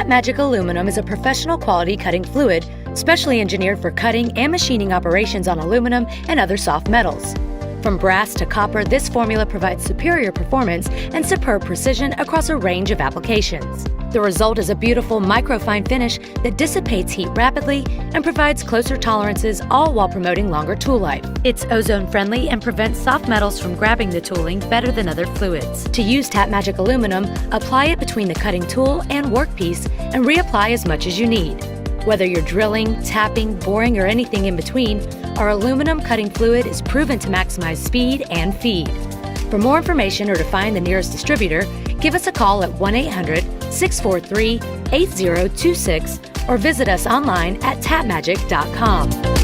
TapMagic Aluminum is a professional quality cutting fluid, specially engineered for cutting and machining operations on aluminum and other soft metals. From brass to copper, this formula provides superior performance and superb precision across a range of applications. The result is a beautiful microfine finish that dissipates heat rapidly and provides closer tolerances, all while promoting longer tool life. It's ozone-friendly and prevents soft metals from grabbing the tooling better than other fluids. To use TapMagic Aluminum, apply it between the cutting tool and workpiece and reapply as much as you need. Whether you're drilling, tapping, boring, or anything in between, our aluminum cutting fluid is proven to maximize speed and feed. For more information or to find the nearest distributor, give us a call at 1-800-643-8026 or visit us online at tapmagic.com.